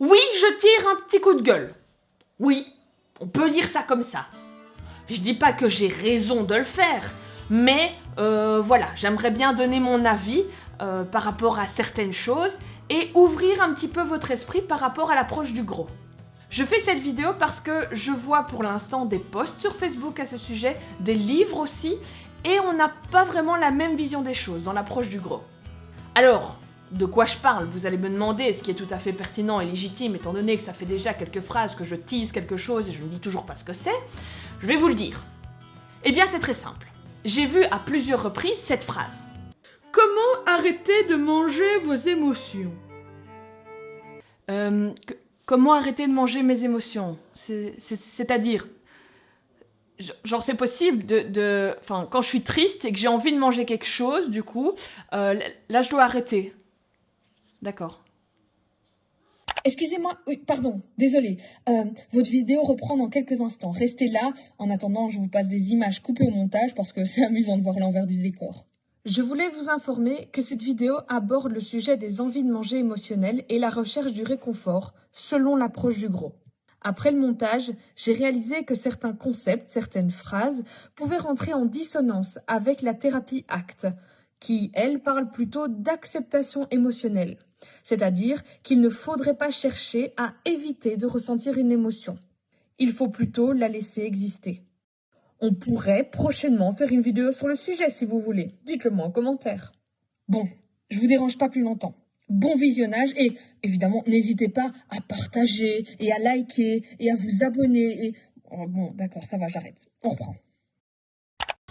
Oui, je tire un petit coup de gueule. Oui, on peut dire ça comme ça. Je dis pas que j'ai raison de le faire, mais voilà, j'aimerais bien donner mon avis par rapport à certaines choses et ouvrir un petit peu votre esprit par rapport à l'approche du gros. Je fais cette vidéo parce que je vois pour l'instant des posts sur Facebook à ce sujet, des livres aussi, et on n'a pas vraiment la même vision des choses dans l'approche du gros. Alors, de quoi je parle? Vous allez me demander, ce qui est tout à fait pertinent et légitime, étant donné que ça fait déjà quelques phrases que je tease quelque chose et je ne dis toujours pas ce que c'est. Je vais vous le dire. Eh bien, c'est très simple. J'ai vu à plusieurs reprises cette phrase. Comment arrêter de manger vos émotions? Comment arrêter de manger mes émotions? C'est-à-dire, genre c'est possible enfin, quand je suis triste et que j'ai envie de manger quelque chose, du coup, là je dois arrêter. D'accord. Excusez-moi, oui, pardon, désolé. Votre vidéo reprend dans quelques instants. Restez là. En attendant, je vous passe des images coupées au montage parce que c'est amusant de voir l'envers du décor. Je voulais vous informer que cette vidéo aborde le sujet des envies de manger émotionnelles et la recherche du réconfort selon l'approche du gros. Après le montage, j'ai réalisé que certains concepts, certaines phrases, pouvaient rentrer en dissonance avec la thérapie ACT, qui, elle, parle plutôt d'acceptation émotionnelle. C'est-à-dire qu'il ne faudrait pas chercher à éviter de ressentir une émotion. Il faut plutôt la laisser exister. On pourrait prochainement faire une vidéo sur le sujet si vous voulez. Dites-le moi en commentaire. Bon, je vous dérange pas plus longtemps. Bon visionnage et évidemment n'hésitez pas à partager et à liker et à vous abonner et... Oh, bon, d'accord, ça va, j'arrête. On reprend.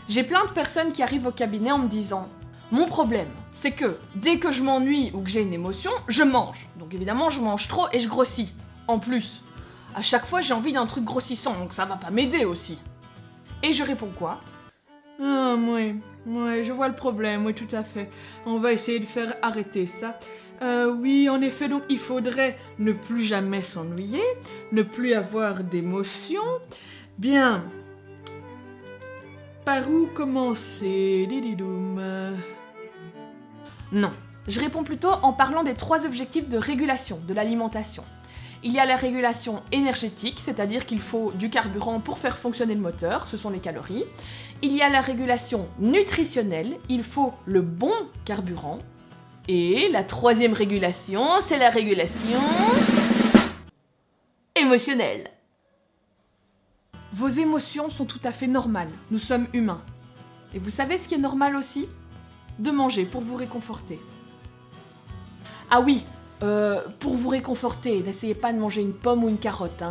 J'ai plein de personnes qui arrivent au cabinet en me disant « Mon problème, c'est que dès que je m'ennuie ou que j'ai une émotion, je mange. Donc évidemment, je mange trop et je grossis. En plus, à chaque fois, j'ai envie d'un truc grossissant, donc ça va pas m'aider aussi. » Et je réponds quoi? Ah, ouais, je vois le problème, oui, tout à fait. On va essayer de faire arrêter ça. Oui, en effet, donc il faudrait ne plus jamais s'ennuyer, ne plus avoir d'émotions. Bien. Par où commencer, Dididoum? Non, je réponds plutôt en parlant des 3 objectifs de régulation de l'alimentation. Il y a la régulation énergétique, c'est-à-dire qu'il faut du carburant pour faire fonctionner le moteur, ce sont les calories. Il y a la régulation nutritionnelle, il faut le bon carburant. Et la 3e régulation, c'est la régulation émotionnelle. Vos émotions sont tout à fait normales, nous sommes humains. Et vous savez ce qui est normal aussi? De manger pour vous réconforter. Ah oui, pour vous réconforter, n'essayez pas de manger une pomme ou une carotte,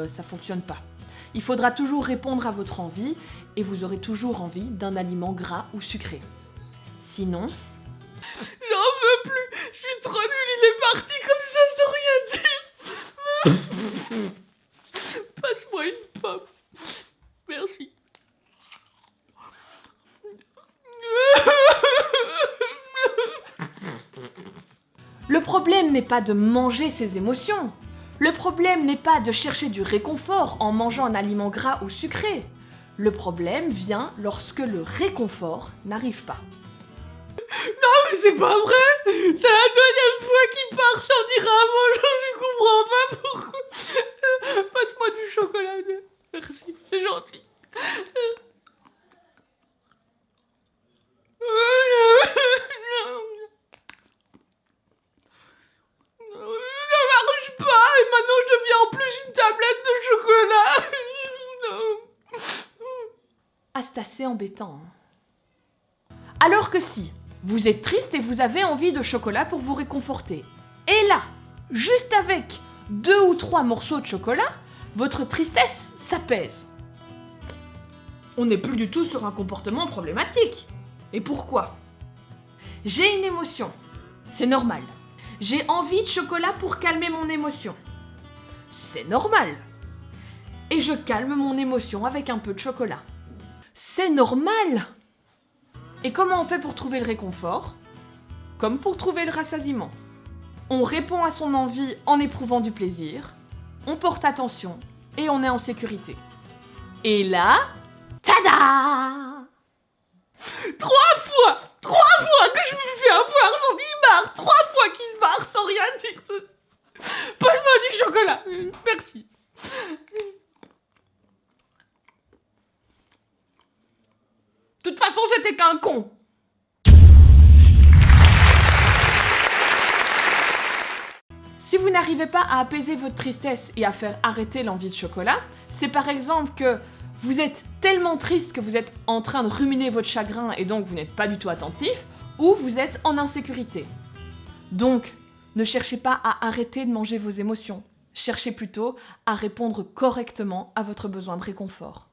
ça fonctionne pas. Il faudra toujours répondre à votre envie et vous aurez toujours envie d'un aliment gras ou sucré. Sinon... J'en veux plus, je suis trop nulle, il est parti comme ça sans rien dire. Passe-moi une pomme. Merci. Le problème n'est pas de manger ses émotions. Le problème n'est pas de chercher du réconfort en mangeant un aliment gras ou sucré. Le problème vient lorsque le réconfort n'arrive pas. Non mais c'est pas vrai. C'est la 2e fois qu'il part sans dire un mot, je comprends pas pourquoi. Passe-moi du chocolat, merci, c'est gentil. Ça marche pas et maintenant je deviens en plus une tablette de chocolat. Ah, c'est assez embêtant. Alors que si, vous êtes triste et vous avez envie de chocolat pour vous réconforter. Et là, juste avec 2 ou 3 morceaux de chocolat, votre tristesse s'apaise. On n'est plus du tout sur un comportement problématique. Et pourquoi? J'ai une émotion. C'est normal. J'ai envie de chocolat pour calmer mon émotion. C'est normal. Et je calme mon émotion avec un peu de chocolat. C'est normal. Et comment on fait pour trouver le réconfort? Comme pour trouver le rassasiement. On répond à son envie en éprouvant du plaisir, on porte attention et on est en sécurité. Et là, tada! 3 fois que je me fais avoir, j'en ai marre. 3 fois qu'il se barre sans rien dire. Passe-moi du Voilà, merci. De toute façon, c'était qu'un con. Si vous n'arrivez pas à apaiser votre tristesse et à faire arrêter l'envie de chocolat, c'est par exemple que vous êtes tellement triste que vous êtes en train de ruminer votre chagrin et donc vous n'êtes pas du tout attentif, ou vous êtes en insécurité. Donc, ne cherchez pas à arrêter de manger vos émotions, cherchez plutôt à répondre correctement à votre besoin de réconfort.